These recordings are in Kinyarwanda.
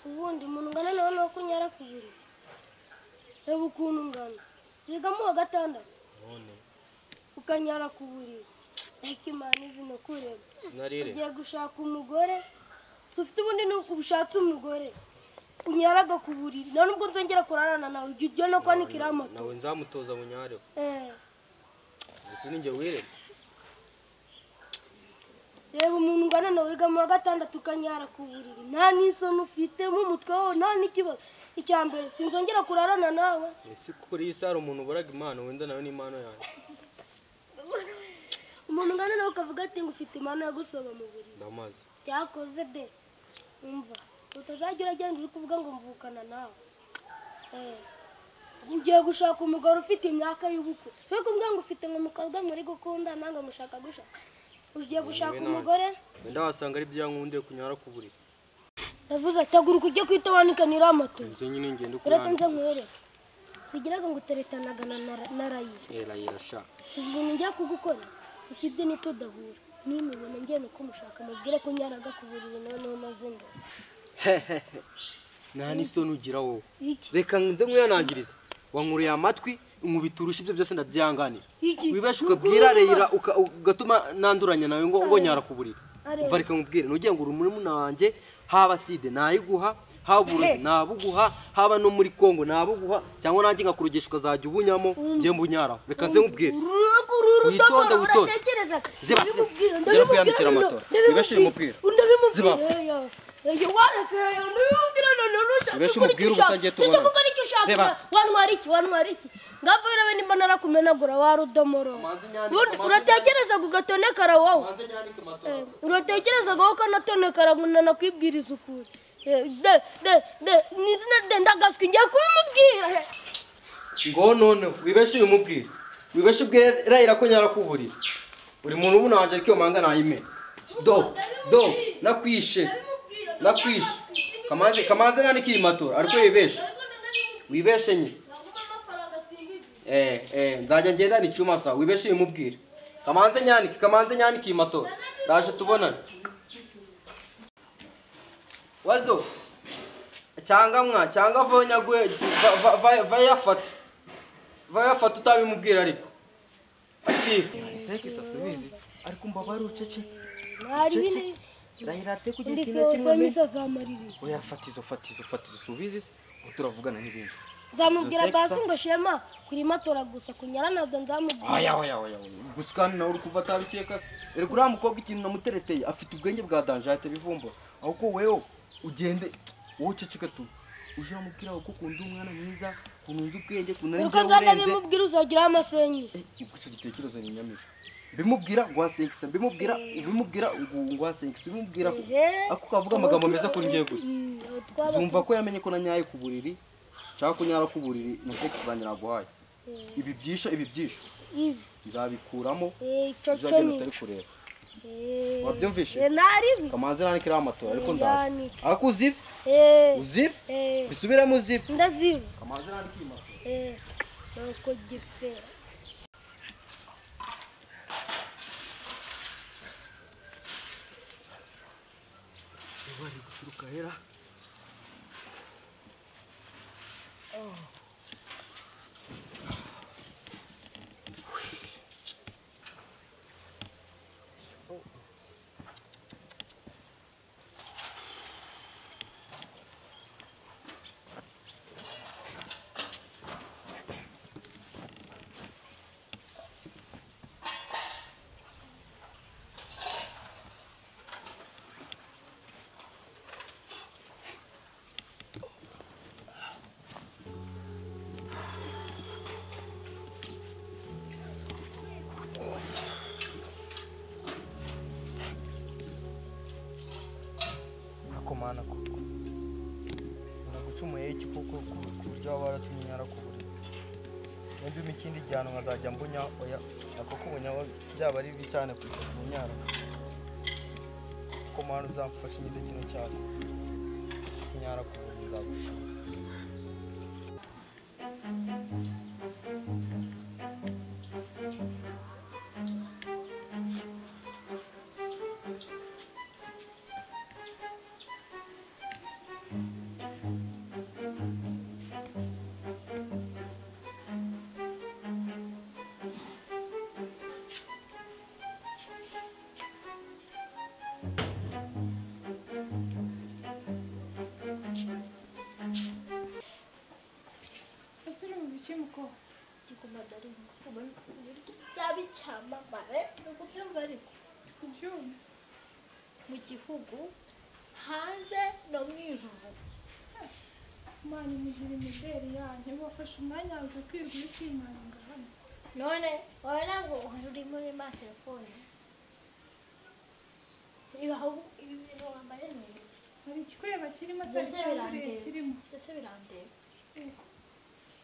ubundi umuntu ungana nawe no kunyara kubiri reba ukuntu ungana sigamo wa gatandatu none ukanyara kubiri Imana izino kureba narire ugiye gushaka umugore ufite ubundi n'ubushatse umugore unyaraga kuburiri none ubwo nzongera kurarana nawe ujye no kwanikira amato nawe nzamutoza munyare ese ninjye wireba reba umuntu ungana nawe wiga mu wa gatandatu ukanyara kuburiri nta n'isoni ufite mu mutwe wawe nta n'ikibazo icyambere sinzongera kurarana nawe ese kuri iyi sara umuntu ubaraga impano wenda nawe n'impano yanjye umuntu ungana nawe ukavuga ati ngo ufite impano yo gusoba mu buriri ndamaze cyakoze de umva utazajya uragenda uri kuvuga ngo mvukana nawe ugiye gushaka umugore ufite imyaka y'ubukwe cyo kuvuga ngo ufite nk'umukobwa muri gukunda nanga mushaka gushaka ugiye gushaka umugore wenda wasanga ari byankundiye kunyara ku buriri yavuze ati haguruka ujye kwita wanikanira amato nze nyine ngende uretse nze nkwereke sigiraga ngo uteretanaga na rayira rayira sha ibintu njya kugukora usibye nitudahura nimubona ngiye nuko mushaka mubwire ko nyaraga ku buriri noneho maze ndo nta n'isoni ugira wowe reka nze nkwiyanangiriza wankuriye amatwi inkubita urusha ibyo byose ndabyanganira wibeshe ukabwira reyira ugatuma nanduranya nawe ngo nyara ku buriri umva reka nkubwire nugiye ngo uri murumuna wanjye haba side nayiguha haba uburozi nabuguha haba no muri Kongo nabuguha cyangwa nanjye ngakurugesha ukazajya ubunyamo ngiye mbunyara reka nze nkubwire witonde ziba rero kuyandikira amatora wibeshe umubwire ziba wibeshe umubwire ubusangiye tubona ziba wanwara iki ngavira we nimba narakumenagura warudomoro uratekereza kugatonekara wowe uratekereza ko kanatonekara nakwibwiriza ukuri nizina de ndagaswe ngiye kumubwira ngo none wibeshe umubwire wibeshe ubwire rayira ko nyara kuburira uri muntu ubuna wanje ariko manga nayime do nakwishe kamaze nandiki imatora ariko wibeshe nye nzajya ngenda ni cyuma sa wibeshe umubwire kamanze nyaniki imatora ndaje tubonane wazo cyangwa vonyagwe vayafata utabimubwira ariko akira iseke sasubizi ariko mbabari ucece rayirate kugira kintu kimwe oya fatizo subizi turavugana n'ibindi nzamubwira basi ngo shema kuri matora gusa kunyara nabyo nzamubwira oya guskana nawe uri kuva atabikeka erega uriya mukobwa ikintu namutereteye afite ubwenge bwa danje ahita bivumbura ahubwo wewe ugende wowe uceceka tu uje uramubwira ko ukunda umwana mwiza kununza ubwenge kunari njye urenze uko bimubwira uzagira amasenyisi icyo gitekerezo ni nyamije bimubwira ngo asenkisa bimubwira ngo asenkisa bimubwira ako kavuga amagambo meza kuri ngiye gusa zumva ko yamenye ko nanyaye ku buriri cyangwa kunyara ku buriri na sex zanjye naguhaye ibi byisha nzabikuramo uzagenda utari kureba wabyumvishe kamanze nanikira amatora ariko ndaje ako uzibe bisubiremo uzibe ndazibe kamanze nanikira amatora nuko gifera bari guturuka hera mana koko nagucumuye iki koko kurya waratumye nyara kuburi nende imikindi cyane nkazajya mbunya oya akoko bunya byaba ari bibi cyane kurusha kunyara ko mana uzamfasha nyize kino cyane nyara kuburi nzagushima cyamamare kubyumva ariko kubyumva mu gihugu hanze no mu ijuru mani mugira imideli yanjye wafashe umwanya wawe kwirwa ukimanga hano none wowe ntabwo uri muri ma telefone ibi bintu wambaye neza hari ikikureba kirimo byose cyangwa kirimo byose birandeba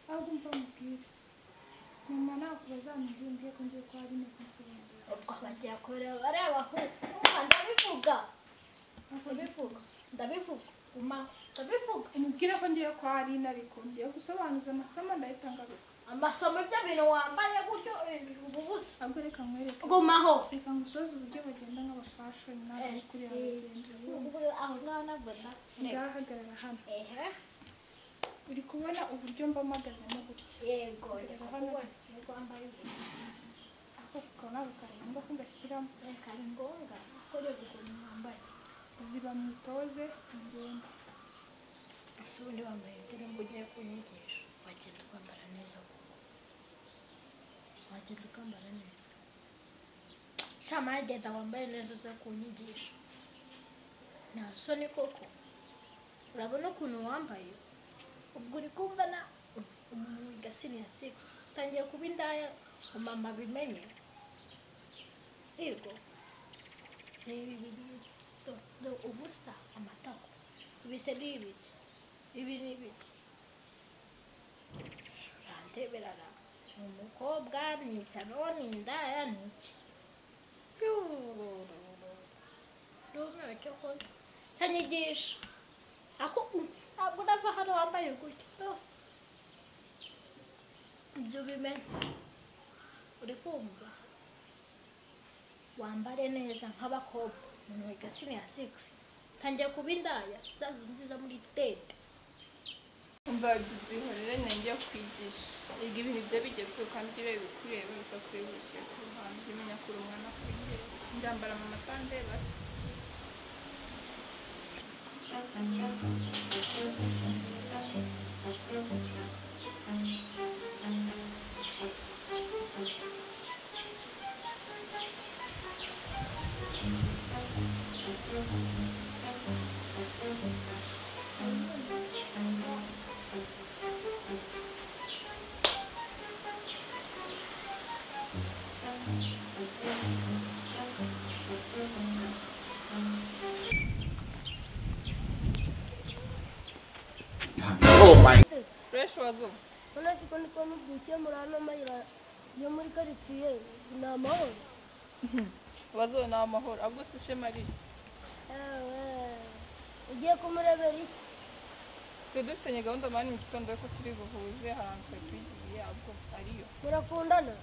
ahubwo mva mubwire mama ntabwo bazamubwiye ko ngiye kwa Aline kunsobanurira ubwo bagiye kureba bareba ko ndabivuga umubwire ko ngiye kwa Aline ariko ngiye gusobanuza amasomo ndahita ngaruka amasomo ibyo bintu wambaye gutyo ububuze ahubwo reka nkwereke gumaho reka ngutoze uburyo bagenda nk'abafashoni nawe kuri abagenda aho ngaho nabona ngahagarara hano uri kubona uburyo mba mpagazemo gutya yego yego wambaye ako nawe karengwa ko ngashyiramo kari ngombwa ko rero ukuntu wambaye ziba mu itoze ngenda ese ubundi wambaye indirimbo ugiye kunyigisha wagenda ukambara neza wagenda ukambara neza shama yagenda wambaye neza uza kunyigisha nta soni koko urabona ukuntu wambaye ubwo uri kumva na umuntu wiga senior 6 utangiye kuba indaya mama bimenye yego ni ibintu do ubusa amatako ibise n'ibiki ibi n'ibiki uranteberana umukobwa ni isano ni indaya ni iki rume cyo koza tanyigisha ako ntabwo nava hano wambaye gutya ibyo bimenye uri kumva wambare neza nk'abakobwa umuntu wiga senior 6 tangiye kuba indaya zazinjiza muri tete umva byihorere nenge kwigisha iga ibintu bye bigezweho kandi urebe bikureba bitakureba ushyira ku ruhande umenya ko uri umwana kwiye njyambara mu matande basi fresh wazo none siko ndiko nubyukiye muri ano mayira yo muri karitsiye ni amahoro wazo ni amahoro ahubwo se shema ari ugiye kumurebera iki twe dufitanye gahunda mani mu gitondo ko turi buhuze ahantu twari tugiye ahubwo ariyo murakundana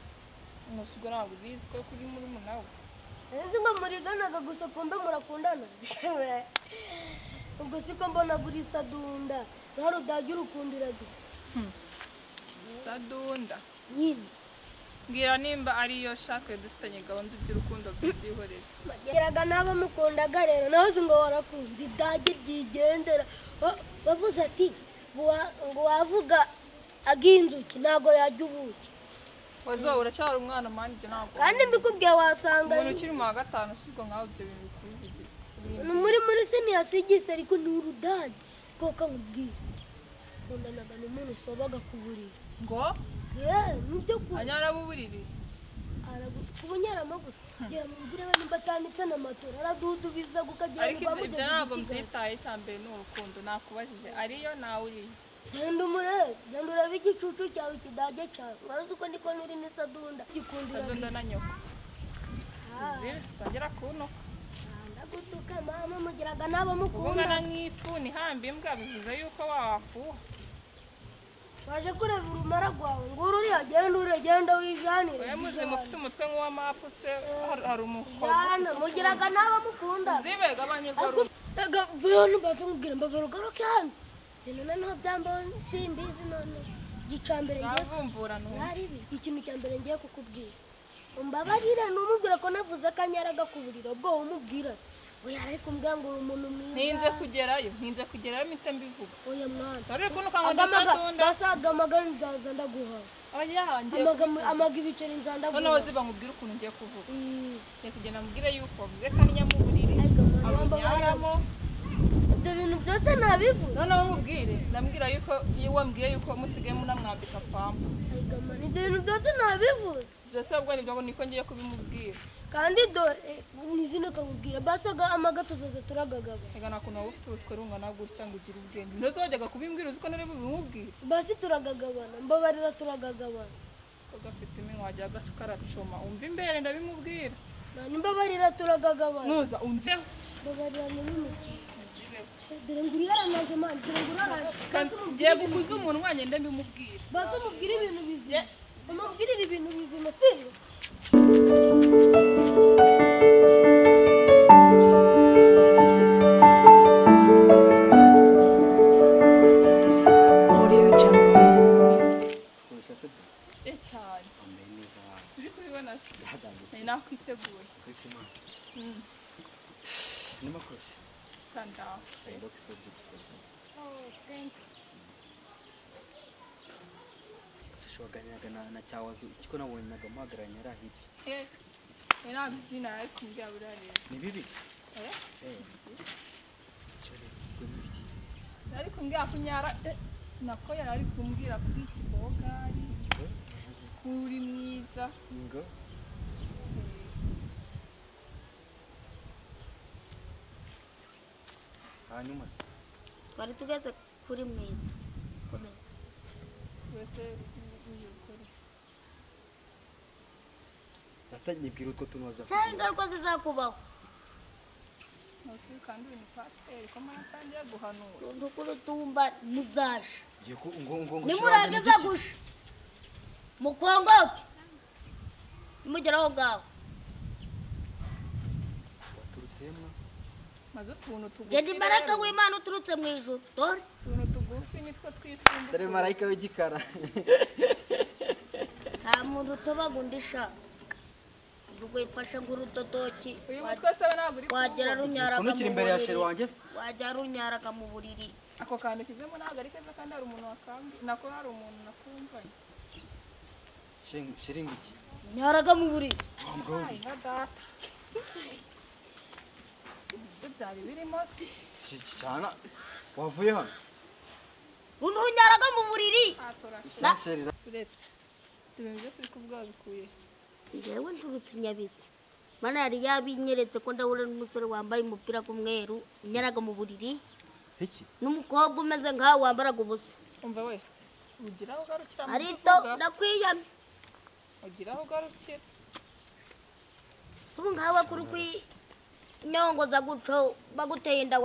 umusigo ntabwo ubizi ko kuri muri munawe nzi ngo muriganaga gusa kumbe murakundana ubwo siko mbona buri sadunda rero udajya urukundira du sadunda nyine mbwira nimba ariyo shatwe dufitanye gahunda by'urukundo byihorera bageraga n'abo mukundaga rero nawe si ngo warakunze idage ryigendera bavuze ati ngo wavuga aginzuki ntabwo yajya ubuki wazo uracyari umwana mani ibyo ntabwo kandi mbikubwiye wasanga umuntu ukiri mu wa gatanu usibwa nkaho ibyo bintu bikuru muri senior sigise ariko ni urudage koko nkubwiye kundanaga n'umuntu usobaga ku buriri ngo nibyo anyara mu buriri kubunyarama gusa kugira ngo ugire we nimba atanditse na matora aradudubiza gukagira ariko ibyo ntabwo mbyitaye cya mbere ni urukundo nakubajije ariyo nawe uriyo genda umurebe genda urebe igicucu cyawe ikidage cyawe urazi uko ndiko nuri n'isadunda gikundira sadunda na nyoko tutagera kunuka ndagutuka mama mugiraga n'abo mukunda ubungana nk'ifu ni hamba imbwa bivuze yuko wafuha waje kureba urumara rwawe ngo uriya genda wijanire wowe muzima ufite umutwe nk'uw'amapu se hari umukobwa mugiraga n'abo mukunda zibega abanyegoro vuyo nimbaze nkubwira mbabara ugaruke hano none naho byambaho simbizi none igicambere navumbura naribi ikintu cya mbere ngiye kukubwira umbabarire numubwira ko navuze akanyara gakuburira ubwo umubwira oya ariko mbwa ngo uri umuntu mwiza ntinze kugerayo mpita mbivuga oya mwana dore kuno kangwa ndasatunda basaga amagana nzaza ndaguha oya ngiye amaga ibiceri nzandaguha noneho ziba nkubwira ukuntu ngiye kuvuga ngiye kugenda mubwire yuko mvuze kandi nyamuburiri abanyaramo ibyo bintu byose nabivuze noneho nkubwire ndambwira yuko iyo wambwiye yuko musigaye munamwambika pampa ibyo bintu byose nabivuze byose ubwo nibyo niko ngiye kubimubwira kandi dore nizine kamubwira basaga amaga tuzaza turagagaba ega nakuntu wowe ufite urutwe rungana gutya ngo ugire ubwenge ntuzi wajyaga kubimbwira uzi ko nari bubimubwire basi turagagabana mbabarira turagagabana ugafite iminwa wajya karacoma umva imbere ndabimubwira mbabarira turagagabana nuza umveho mbabarira n'imwe dore nguri yaranaje manje dore nguri yaranaje ngiye gukuza umunwa ngende mbimubwira basi umubwire ibintu bizima umubwirire ibintu bizima sibyo cyane turi kubibona se nakwiteguye nimakoze sanda sishoganyaga na cyawazo ikiko nabonaga muhagaranye ari hirya ntabwo izina ariko mbya burareba ni bibi ariko mbya kunyara nako yari ari kumbwira kuri iki bogari kuri mwiza ngo hanyuma twari tugeze kuri mwiza komeza wese uje gukora atanyibwira utwo tunoza cyangwa ingaruka zizakubaho kandi uri ni pasiteri ko mwatangiye guhanura ndukuru tumba muzaje ngo nimurageza gusha mukongoke nimugeraho ngaho waturutsemo maze utuntu tugufi genda imbaraga w'Imana uturutse mu ijuru dore utuntu tugufi nitwo twisumbuye dore marayika w'igikara nta muntu utobaga undi sha rwifashe nk'urudodoki uyu mutwe se ntabwo uri wagera runyaraga mu kunukira imbere ya sheri wanjye wajya runyaraga mu buriri ako kantu kizemo ntabwo ari keza kandi hari umuntu wakambi nako hari umuntu nakumvanye sheri ngiki nyaraga mu buriri ay na data ibyo byari birimo se cyana wavuye hano runo runyaraga mu buriri sheri uretse ibintu byose uri kuvuga bikuye njyewe nturutse inyabizi mana yari yabinyeretse ko ndahura n'umusore wambaye umupira w'umweru unyaraga mu buriri iki n'umukobwa umeze nkawe wambaraga ubusa umva we ugira aho ugarukira mu arito ndakwiyamye ugira aho ugarukira ubu nkawe kuri kwinyongoza gutyo baguteye inda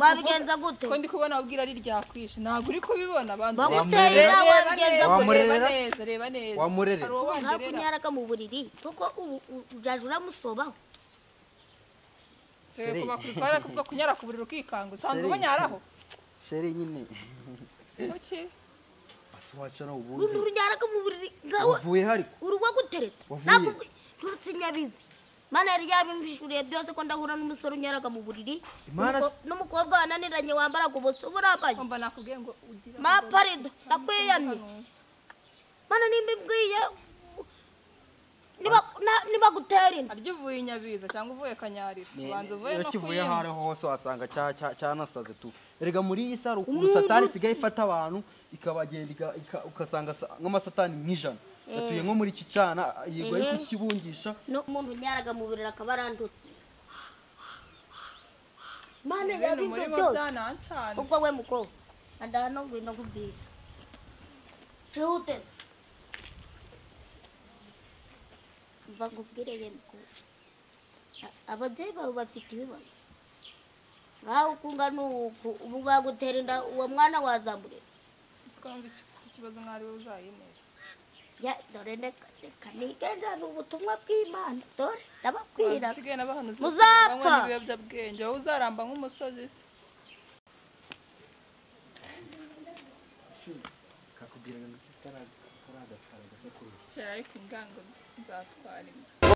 wabigenza gute ko ndi kubona ubwira ari ryakwishe ntabwo uri kubibona baguteye inda wabigenza gute reba neza wamurere ntabwo unyaraga mu buriri kuko ujaje uramusobaho kuba kuvuga kunyara ku buriri ukikanga usanzwe ubanyaraho sheri nyine kuki wacana runo runyaraga mu buriri ngawe wavuye hari uruwa gutereta ntabwo nturutse inyabizi mana yari yabimbishuriye byose ko ndahura n'umusore unyaraga mu buriri n'umukobwa wananiranye wambaraga ubusa ubu nambaye mba nakubwiye ngo ugira maparido ndakwiyamye mana nimba imbwiye niba gutera inda arya uvuye inyabiza cyangwa uvuye kanyarira ubanza uvuye no kivuye aho ariho hose wasanga cyanasaze tu erega muri iyi saro umusatani isigaye ifata abantu ikabagenda ugasanga nk'amasatani nk'ijana yatuye nko muri iki cana yigo ari kukibungisha n'umuntu unyaraga mu buriri akaba arandutse mana yabize byose ubwo we mukobwa andahano ngwino nkubwira cihute mva nkubwire ye mukobwa ababyeyi bawe bafite ibibazo ngaho ukunga n'uku ubu bagutera inda uwo mwana wazamurera usikanze ikibazo mwari we uzayemera ya dore reka nigendana ubutumwa bw'Imana dore ndababwira muzapfa ibiyobyabwenge wowe uzaramba nk'umusozi se kakubwira ngo kitaraga karagasa kuri ariko ingango nzatwara